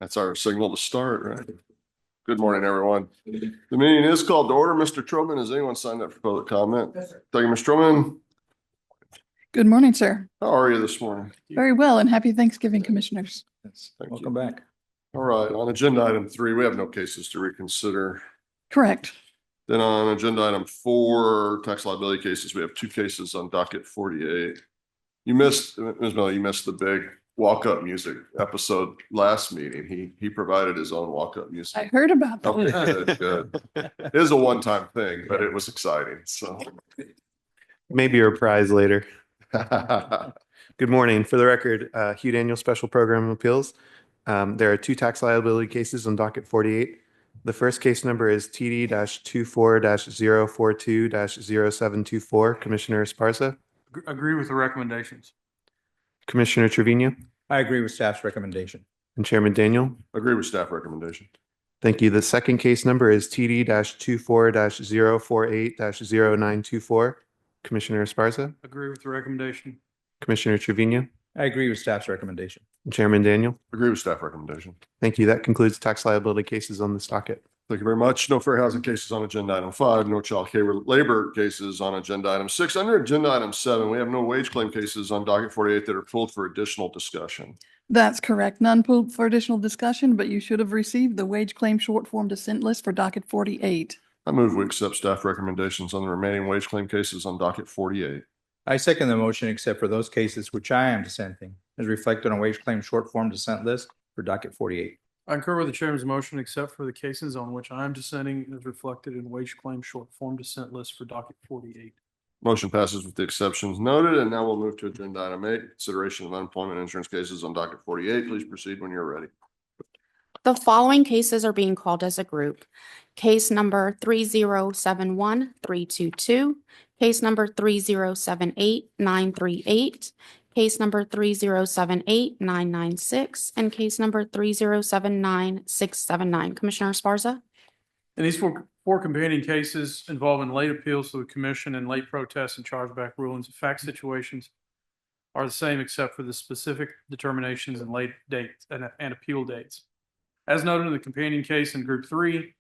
That's our signal to start, right? Good morning, everyone. The meeting is called to order. Mr. Troman, has anyone signed up for public comment? Yes, sir. Thank you, Mr. Troman. Good morning, sir. How are you this morning? Very well, and happy Thanksgiving, commissioners. Welcome back. All right, on agenda item 3, we have no cases to reconsider. Correct. Then on agenda item 4, tax liability cases, we have 2 cases on docket 48. You missed, Ms. Miller, you missed the big walk-up music episode last meeting. He provided his own walk-up music. I heard about that. Okay, good. It is a one-time thing, but it was exciting, so. Maybe a prize later. Good morning. For the record, Hugh Daniel, Special Program Appeals. There are 2 tax liability cases on docket 48. The first case number is TD-24-042-0724, Commissioner Esparza. Agree with the recommendations. Commissioner Trevino. I agree with staff's recommendation. And Chairman Daniel. Agree with staff recommendation. Thank you. The second case number is TD-24-048-0924, Commissioner Esparza. Agree with the recommendation. Commissioner Trevino. I agree with staff's recommendation. And Chairman Daniel. Agree with staff recommendation. Thank you. That concludes tax liability cases on this docket. Thank you very much. No fair housing cases on agenda item 5, no child care labor cases on agenda item 6. Under agenda item 7, we have no wage claim cases on docket 48 that are pulled for additional discussion. That's correct. None pulled for additional discussion, but you should have received the wage claim short form dissent list for docket 48. I move we accept staff recommendations on the remaining wage claim cases on docket 48. I second the motion except for those cases which I am dissenting, as reflected on wage claim short form dissent list for docket 48. I concur with the chairman's motion, except for the cases on which I am dissenting as reflected in wage claim short form dissent list for docket 48. Motion passes with the exceptions noted, and now we'll move to agenda item 8, consideration of unemployment insurance cases on docket 48. Please proceed when you're ready. The following cases are being called as a group. Case number 3071322, case number 3078938, case number 3078996, and case number 3079679. Commissioner Esparza? And these four companion cases involving late appeals to the commission and late protests and chargeback rulings. The fact situations are the same except for the specific determinations and late dates and appeal dates. As noted in the companion case in group 3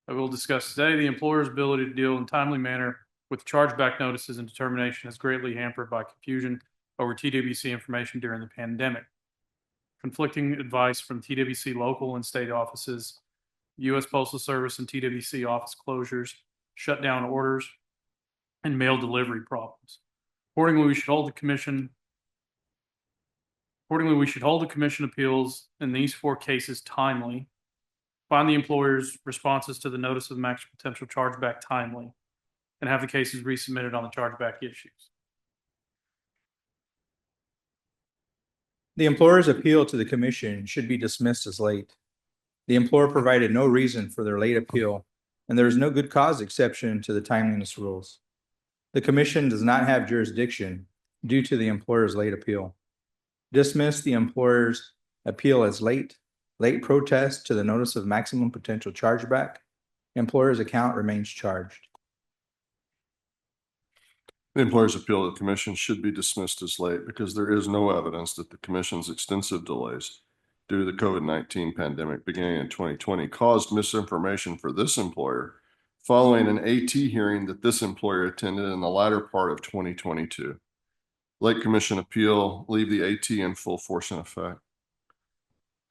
that we'll discuss today, the employer's ability to deal in a timely manner with chargeback notices and determination is greatly hampered by confusion over TWC information during the pandemic. Conflicting advice from TWC local and state offices, U.S. Postal Service and TWC office closures, shutdown orders, and mail delivery problems. Accordingly, we should hold the commission appeals in these 4 cases timely, find the employer's responses to the notice of maximum potential chargeback timely, and have the cases resubmitted on the chargeback issues. The employer's appeal to the commission should be dismissed as late. The employer provided no reason for their late appeal, and there is no good cause exception to the timeliness rules. The commission does not have jurisdiction due to the employer's late appeal. Dismiss the employer's appeal as late protest to the notice of maximum potential chargeback. Employer's account remains charged. The employer's appeal to the commission should be dismissed as late because there is no evidence that the commission's extensive delays due to the COVID-19 pandemic beginning in 2020 caused misinformation for this employer following an AT hearing that this employer attended in the latter part of 2022. Late commission appeal, leave the AT in full force and effect.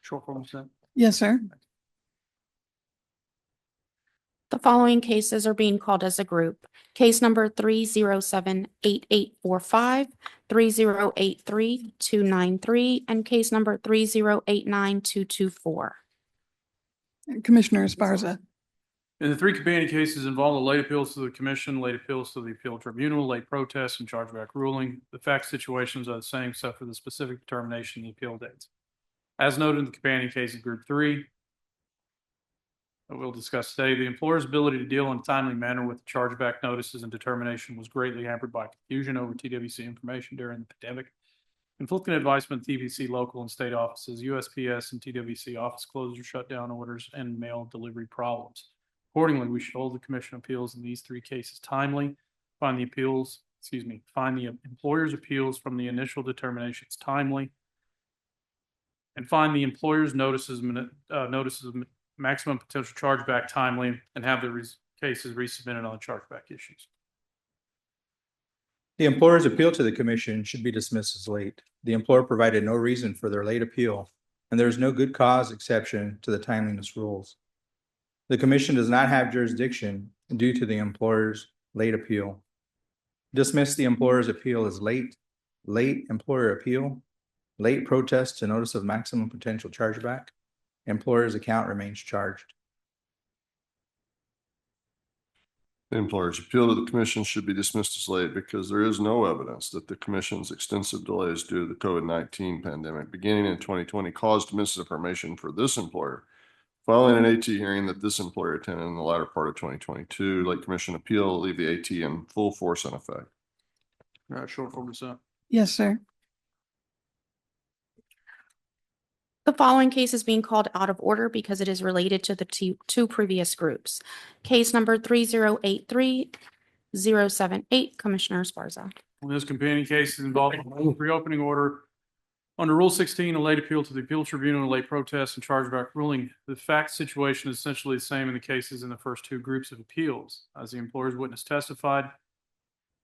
Short form dissent. Yes, sir. The following cases are being called as a group. Case number 3078845, 3083293, and case number 3089224. Commissioner Esparza? In the 3 companion cases involving late appeals to the commission, late appeals to the appeal tribunal, late protests, and chargeback ruling, the fact situations are the same except for the specific determination and the appeal dates. As noted in the companion case in group 3 that we'll discuss today, the employer's ability to deal in a timely manner with chargeback notices and determination was greatly hampered by confusion over TWC information during the pandemic. Conflicting advice from TWC local and state offices, USPS and TWC office closure, shutdown orders, and mail delivery problems. Accordingly, we should hold the commission appeals in these 3 cases timely, find the employer's appeals from the initial determinations timely, and find the employer's notices of maximum potential chargeback timely, and have the cases resubmitted on the chargeback issues. The employer's appeal to the commission should be dismissed as late. The employer provided no reason for their late appeal, and there is no good cause exception to the timeliness rules. The commission does not have jurisdiction due to the employer's late appeal. Dismiss the employer's appeal as late, late employer appeal, late protest to notice of maximum potential chargeback. Employer's account remains charged. The employer's appeal to the commission should be dismissed as late because there is no evidence that the commission's extensive delays due to the COVID-19 pandemic beginning in 2020 caused misinformation for this employer. Filing an AT hearing that this employer attended in the latter part of 2022, late commission appeal will leave the AT in full force and effect. All right, short form consent. Yes, sir. The following case is being called out of order because it is related to the two previous groups. Case number 3083-078, Commissioner Esparza. This companion case is involving a reopening order under Rule 16, a late appeal to the appeal tribunal, a late protest and chargeback ruling. The fact situation is essentially the same in the cases in the first two groups of appeals. As the employer's witness testified,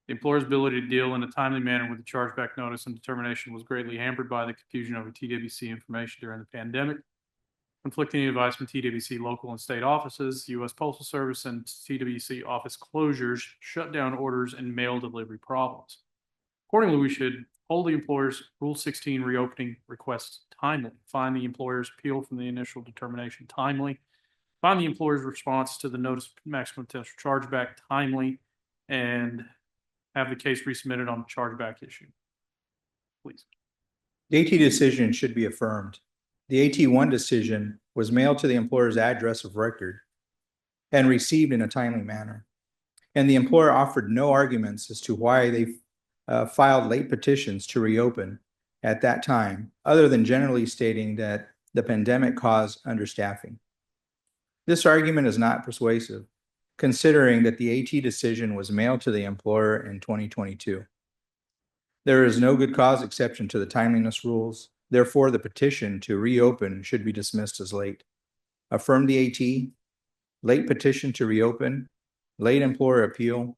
the employer's ability to deal in a timely manner with the chargeback notice and determination was greatly hampered by the confusion over TWC information during the pandemic. Conflicting advice from TWC local and state offices, U.S. Postal Service, and TWC office closures, shutdown orders, and mail delivery problems. Accordingly, we should hold the employer's Rule 16 reopening requests timely, find the employer's appeal from the initial determination timely, find the employer's response to the notice of maximum potential chargeback timely, and have the case resubmitted on the chargeback issue. Please. The AT decision should be affirmed. The AT1 decision was mailed to the employer's address of record and received in a timely manner. And the employer offered no arguments as to why they filed late petitions to reopen at that time, other than generally stating that the pandemic caused understaffing. This argument is not persuasive, considering that the AT decision was mailed to the employer in 2022. There is no good cause exception to the timeliness rules. Therefore, the petition to reopen should be dismissed as late. Affirm the AT, late petition to reopen, late employer appeal,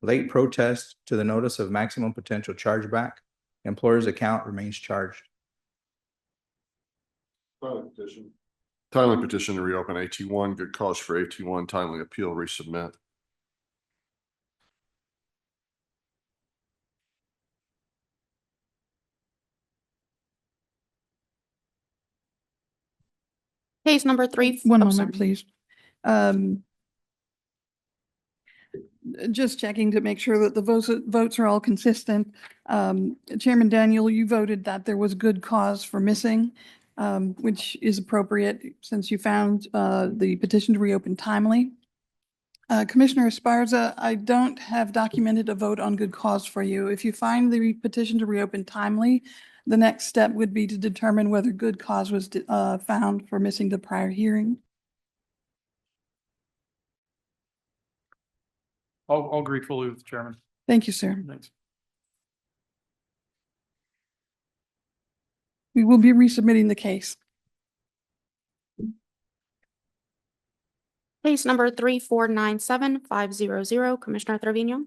late protest to the notice of maximum potential chargeback. Employer's account remains charged. Timely petition to reopen AT1, good cause for AT1, timely appeal, resubmit. Case number three. One oh, moment, sorry. please. Just checking to make sure that the votes are all consistent. Chairman Daniel, you voted that there was good cause for missing, which is appropriate since you found the petition to reopen timely. Commissioner Esparza, I don't have documented a vote on good cause for you. If you find the petition to reopen timely, the next step would be to determine whether good cause was found for missing the prior hearing. I'll agree fully with the chairman. Thank you, sir. Thanks. We will be resubmitting the case. Case number 3497500, Commissioner Trevino.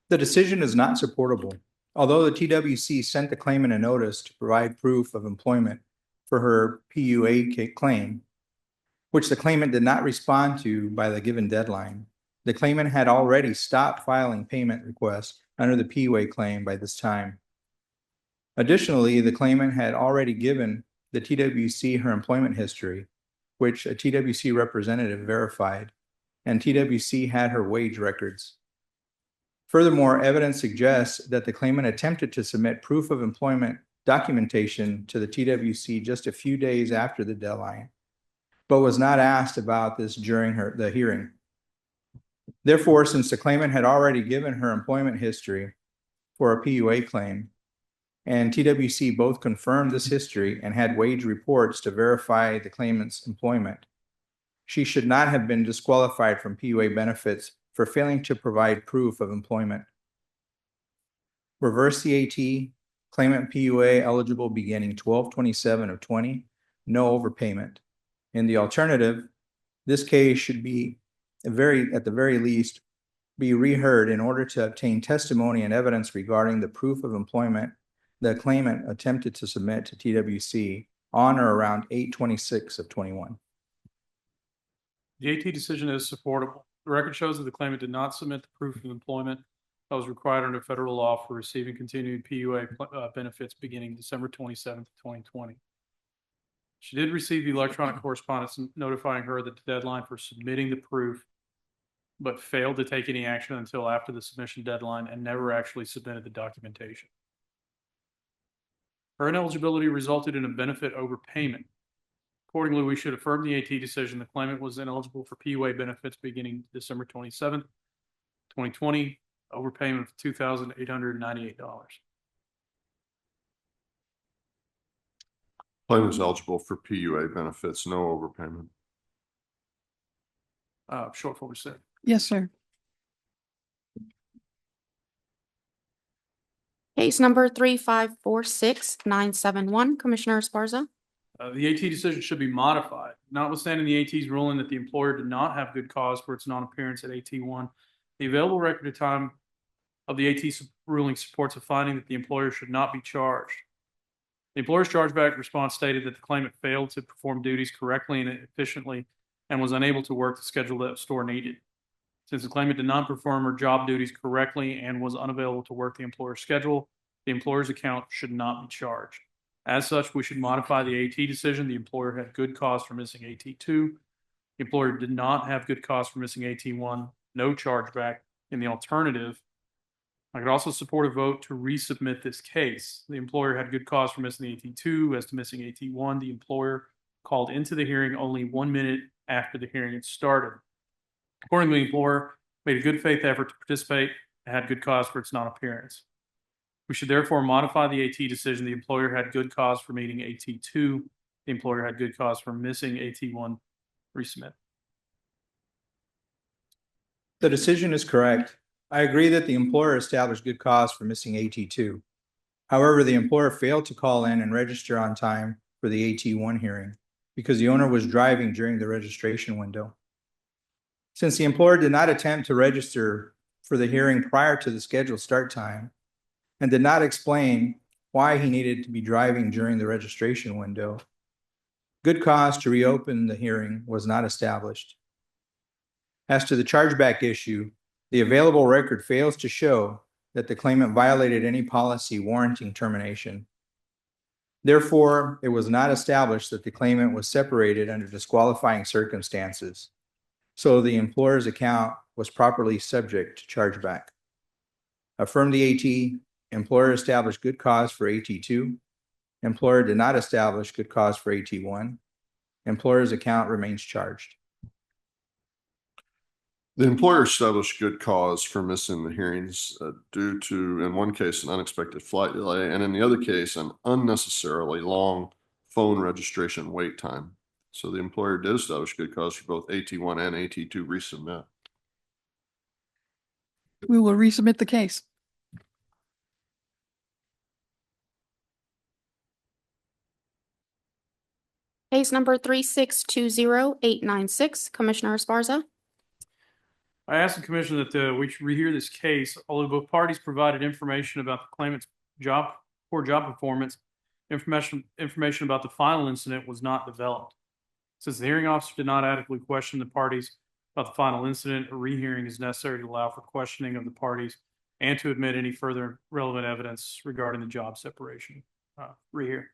The decision is not supportable. Although the TWC sent the claimant a notice to provide proof of employment for her PUA claim, which the claimant did not respond to by the given deadline, the claimant had already stopped filing payment requests under the PUA claim by this time. Additionally, the claimant had already given the TWC her employment history, which a TWC representative verified, and TWC had her wage records. Furthermore, evidence suggests that the claimant attempted to submit proof of employment documentation to the TWC just a few days after the deadline, but was not asked about this during the hearing. Therefore, since the claimant had already given her employment history for a PUA claim, and TWC both confirmed this history and had wage reports to verify the claimant's employment, she should not have been disqualified from PUA benefits for failing to provide proof of employment. Reverse the AT, Claimant PUA eligible beginning 12/27 of 20, no overpayment. In the alternative, this case should be at the very least, be reheard in order to obtain testimony and evidence regarding the proof of employment the claimant attempted to submit to TWC on or around 8/26 of 21. The AT decision is supportable. The record shows that the claimant did not submit the proof of employment that was required under federal law for receiving continued PUA benefits beginning December 27th, 2020. She did receive the electronic correspondence notifying her that the deadline for submitting the proof, but failed to take any action until after the submission deadline and never actually submitted the documentation. Her ineligibility resulted in a benefit overpayment. Accordingly, we should affirm the AT decision. The claimant was ineligible for PUA benefits beginning December 27th, 2020, overpayment of $2,898. Claimant is eligible for PUA benefits, no overpayment. Short form said. Yes, sir. Case number 3546971, Commissioner Esparza. The AT decision should be modified, notwithstanding the AT's ruling that the employer did not have good cause for its non-appearance at AT1. The available record of time of the AT ruling supports a finding that the employer should not be charged. The employer's chargeback response stated that the claimant failed to perform duties correctly and efficiently and was unable to work the schedule that the store needed. Since the claimant did not perform her job duties correctly and was unavailable to work the employer's schedule, the employer's account should not be charged. As such, we should modify the AT decision. The employer had good cause for missing AT2. The employer did not have good cause for missing AT1, no chargeback. In the alternative, I could also support a vote to resubmit this case. The employer had good cause for missing AT2. As to missing AT1, the employer called into the hearing only 1 minute after the hearing had started. Accordingly, the employer made a good faith effort to participate and had good cause for its non-appearance. We should therefore modify the AT decision. The employer had good cause for meeting AT2. The employer had good cause for missing AT1. Resubmit. The decision is correct. I agree that the employer established good cause for missing AT2. However, the employer failed to call in and register on time for the AT1 hearing because the owner was driving during the registration window. Since the employer did not attempt to register for the hearing prior to the scheduled start time and did not explain why he needed to be driving during the registration window, good cause to reopen the hearing was not established. As to the chargeback issue, the available record fails to show that the claimant violated any policy warranting termination. Therefore, it was not established that the claimant was separated under disqualifying circumstances, so the employer's account was properly subject to chargeback. Affirm the AT. Employer established good cause for AT2. Employer did not establish good cause for AT1. Employer's account remains charged. The employer established good cause for missing the hearings due to, in one case, an unexpected flight delay, and in the other case, an unnecessarily long phone registration wait time. So the employer did establish good cause for both AT1 and AT2 resubmit. We will resubmit the case. Case number 3620896, Commissioner Esparza. I asked the commission that we should rehear this case, although both parties provided information about the claimant's poor job performance. Information about the final incident was not developed. Since the hearing officer did not adequately question the parties about the final incident, a rehearing is necessary to allow for questioning of the parties and to admit any further relevant evidence regarding the job separation. Rehear.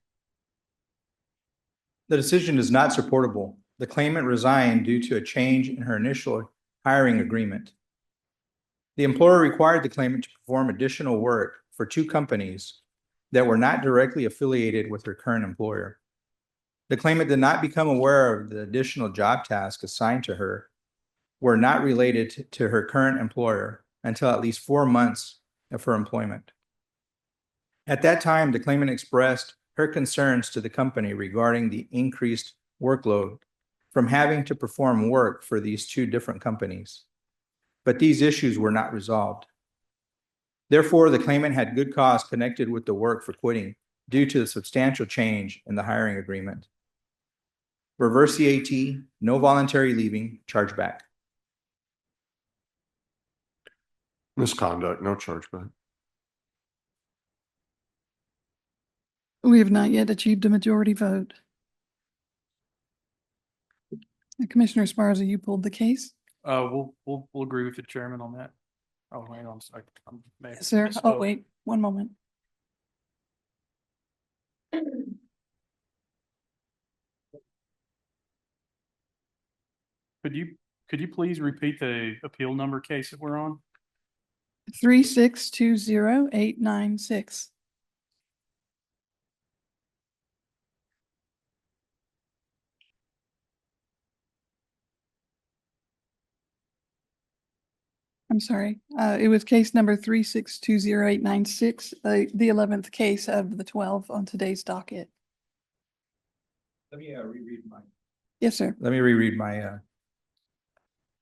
The decision is not supportable. The claimant resigned due to a change in her initial hiring agreement. The employer required the claimant to perform additional work for 2 companies that were not directly affiliated with her current employer. The claimant did not become aware of the additional job tasks assigned to her were not related to her current employer until at least 4 months of her employment. At that time, the claimant expressed her concerns to the company regarding the increased workload from having to perform work for these 2 different companies. But these issues were not resolved. Therefore, the claimant had good cause connected with the work for quitting due to the substantial change in the hiring agreement. Reverse the AT, no voluntary leaving, chargeback. Misconduct, no chargeback. We have not yet achieved a majority vote. Commissioner Esparza, you pulled the case? We'll agree with the chairman on that. Oh, hang on a sec. Yes, sir. Oh, wait, one moment. Could you please repeat the appeal number case that we're on? 3620896. I'm sorry. It was case number 3620896, the 11th case of the 12 on today's docket. Let me reread mine. Yes, sir. Let me reread my.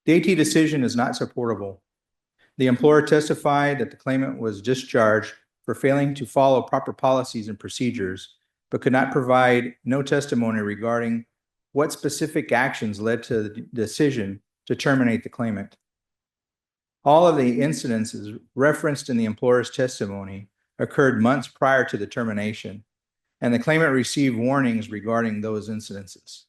The AT decision is not supportable. The employer testified that the claimant was discharged for failing to follow proper policies and procedures, but could not provide no testimony regarding what specific actions led to the decision to terminate the claimant. All of the incidences referenced in the employer's testimony occurred months prior to the termination, and the claimant received warnings regarding those incidences.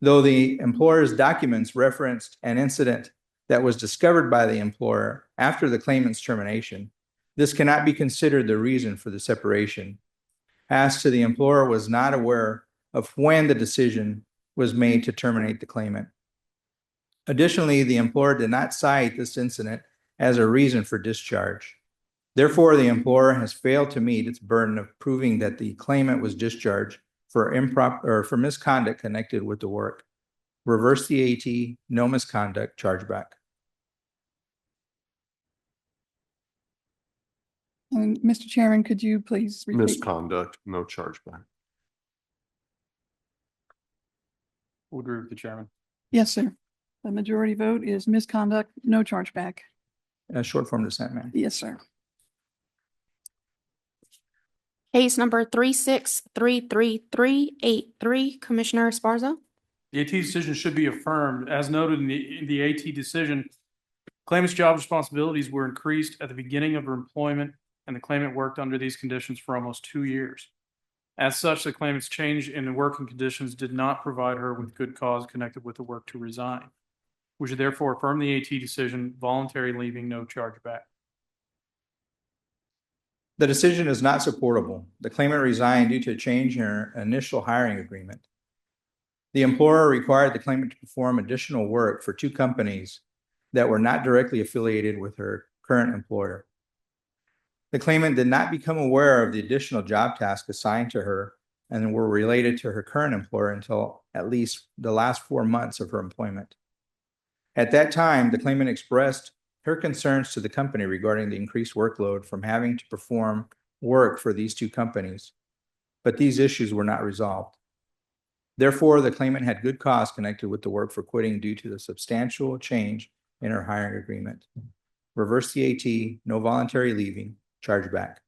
Though the employer's documents referenced an incident that was discovered by the employer after the claimant's termination, this cannot be considered the reason for the separation, as to the employer was not aware of when the decision was made to terminate the claimant. Additionally, the employer did not cite this incident as a reason for discharge. Therefore, the employer has failed to meet its burden of proving that the claimant was discharged for misconduct connected with the work. Reverse the AT, no misconduct, chargeback. And Mr. Chairman, could you please repeat? Misconduct, no chargeback. We'll agree with the chairman. Yes, sir. The majority vote is misconduct, no chargeback. Short form dissent, ma'am. Yes, sir. Case number 3633383, Commissioner Esparza. The AT decision should be affirmed. As noted in the AT decision, claimant's job responsibilities were increased at the beginning of her employment, and the claimant worked under these conditions for almost 2 years. As such, the claimant's change in the working conditions did not provide her with good cause connected with the work to resign. We should therefore affirm the AT decision, voluntary leaving, no chargeback. The decision is not supportable. The claimant resigned due to a change in her initial hiring agreement. The employer required the claimant to perform additional work for 2 companies that were not directly affiliated with her current employer. The claimant did not become aware of the additional job tasks assigned to her and were related to her current employer until at least the last 4 months of her employment. At that time, the claimant expressed her concerns to the company regarding the increased workload from having to perform work for these 2 companies, but these issues were not resolved. Therefore, the claimant had good cause connected with the work for quitting due to the substantial change in her hiring agreement. Reverse the AT, no voluntary leaving, chargeback.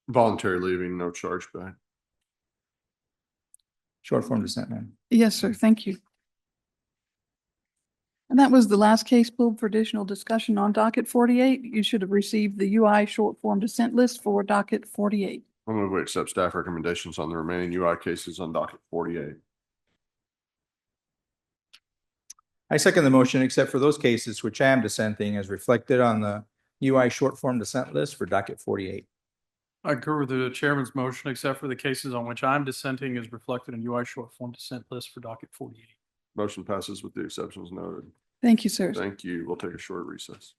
Voluntary leaving, no chargeback. Short form dissent, ma'am. Yes, sir. Thank you. And that was the last case pulled for additional discussion on docket 48. You should have received the UI short form dissent list for docket 48. I'm going to accept staff recommendations on the remaining UI cases on docket 48. I second the motion, except for those cases which I am dissenting as reflected on the UI short form dissent list for docket 48. I concur with the chairman's motion, except for the cases on which I'm dissenting is reflected in UI short form dissent list for docket 48. Motion passes with the exceptions noted. Thank you, sir. Thank you. We'll take a short recess.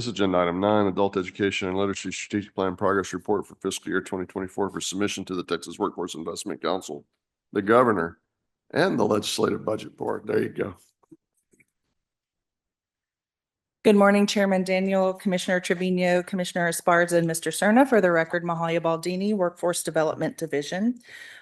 This is agenda item 9, Adult Education and Literacy Strategic Plan Progress Report for fiscal year 2024 for submission to the Texas Workforce Investment Council, the governor, and the Legislative Budget Board. There you go. Good morning, Chairman Daniel, Commissioner Trevino, Commissioner Esparza, and Mr. Cerna. For the record, Mahalia Baldini, Workforce Development Division.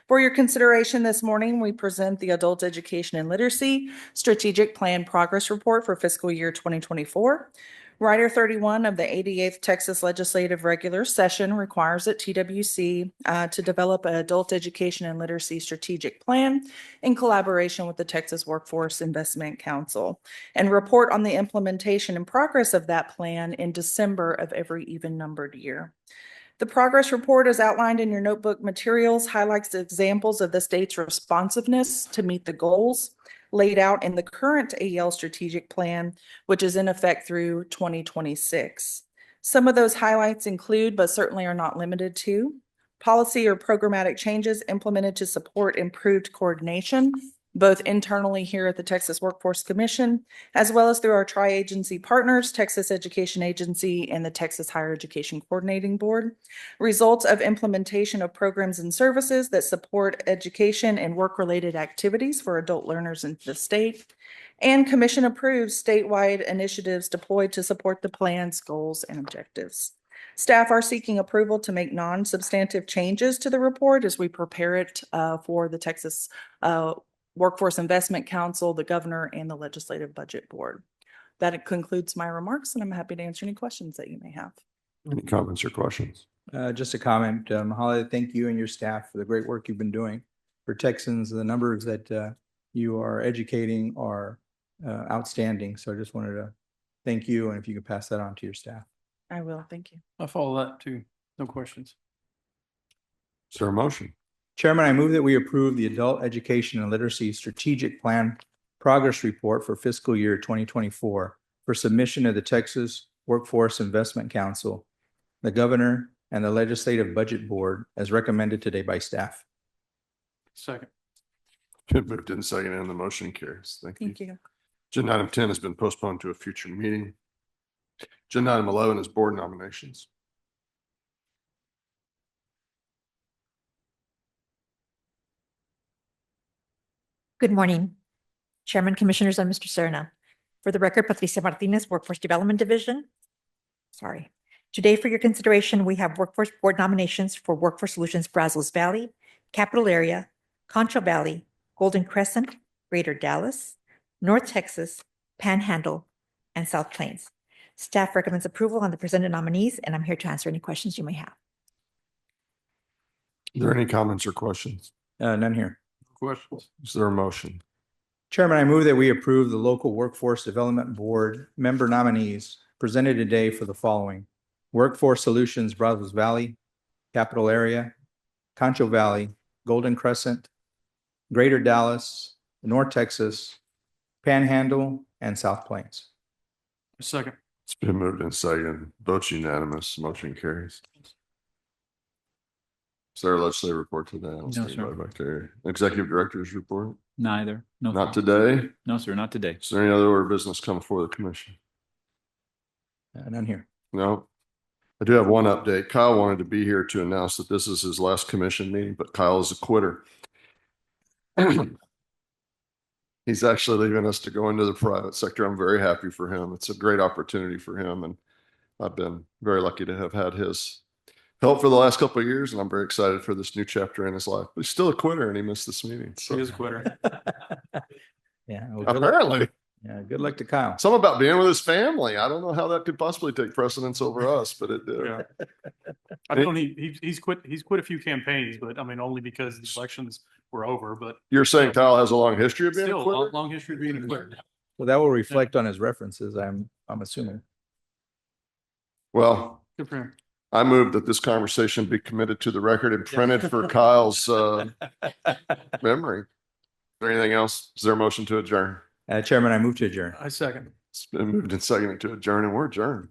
For your consideration this morning, we present the Adult Education and Literacy Strategic Plan Progress Report for fiscal year 2024. Rider 31 of the 88th Texas Legislative Regular Session requires that TWC to develop an adult education and literacy strategic plan in collaboration with the Texas Workforce Investment Council and report on the implementation and progress of that plan in December of every even-numbered year. The progress report, as outlined in your notebook materials, highlights the examples of the state's responsiveness to meet the goals laid out in the current AEL strategic plan, which is in effect through 2026. Some of those highlights include, but certainly are not limited to, policy or programmatic changes implemented to support improved coordination, both internally here at the Texas Workforce Commission, as well as through our tri-agency partners, Texas Education Agency and the Texas Higher Education Coordinating Board. Results of implementation of programs and services that support education and work-related activities for adult learners in the state. And Commission approves statewide initiatives deployed to support the plan's goals and objectives. Staff are seeking approval to make non-substantive changes to the report as we prepare it for the Texas Workforce Investment Council, the governor, and the Legislative Budget Board. That concludes my remarks, and I'm happy to answer any questions that you may have. Any comments or questions? Just a comment, Mahalia, thank you and your staff for the great work you've been doing for Texans. The numbers that you are educating are outstanding. So I just wanted to thank you, and if you could pass that on to your staff. I will, thank you. I follow that too. No questions. Is there a motion? Chairman, I move that we approve the Adult Education and Literacy Strategic Plan Progress Report for fiscal year 2024 for submission to the Texas Workforce Investment Council, the governor, and the Legislative Budget Board as recommended today by staff. Second. Been moved and seconded, and the motion carries. Thank you. Thank you. Agenda item 10 has been postponed to a future meeting. Agenda item 11 is board nominations. Good morning, Chairman, Commissioners, and Mr. Cerna. For the record, Patricia Martinez, Workforce Development Division. Sorry. Today, for your consideration, we have workforce board nominations for Workforce Solutions Brazos Valley, Capital Area, Concho Valley, Golden Crescent, Greater Dallas, North Texas, Panhandle, and South Plains. Staff recommends approval on the presented nominees, and I'm here to answer any questions you may have. Are there any comments or questions? None here. Questions. Is there a motion? Chairman, I move that we approve the local Workforce Development Board member nominees presented today for the following: Workforce Solutions Brazos Valley, Capital Area, Concho Valley, Golden Crescent, Greater Dallas, North Texas, Panhandle, and South Plains. Second. It's been moved and seconded. Votes unanimous. Motion carries. Is there a legislative report today? No, sir. Executive Director's report? Neither. No. Not thanks. today? No, sir, not today. Is there any other order of business come before the commission? None here. No. I do have one update. Kyle wanted to be here to announce that this is his last commission meeting, but Kyle is a quitter. He's actually leaving us to go into the private sector. I'm very happy for him. It's a great opportunity for him, and I've been very lucky to have had his help for the last couple of years, and I'm very excited for this new chapter in his life. But he's still a quitter, and he missed this meeting. So. He is a quitter. Yeah. Well, good luck. Apparently. Yeah. Good luck to Kyle. Something about being with his family. I don't know how that could possibly take precedence over us, but it did. Yeah. I don't he's quit a few campaigns, but I mean only because the elections were over, but You're saying Kyle has a long history of being still a quitter? long history of being a quitter. Well, that will reflect on his references, I'm assuming. Well, Good for him. I move that this conversation be committed to the record and printed for Kyle's memory. Is there anything else? Is there a motion to adjourn? Chairman, I move to adjourn. I second. It's been moved and seconded to adjourn, and we're adjourned.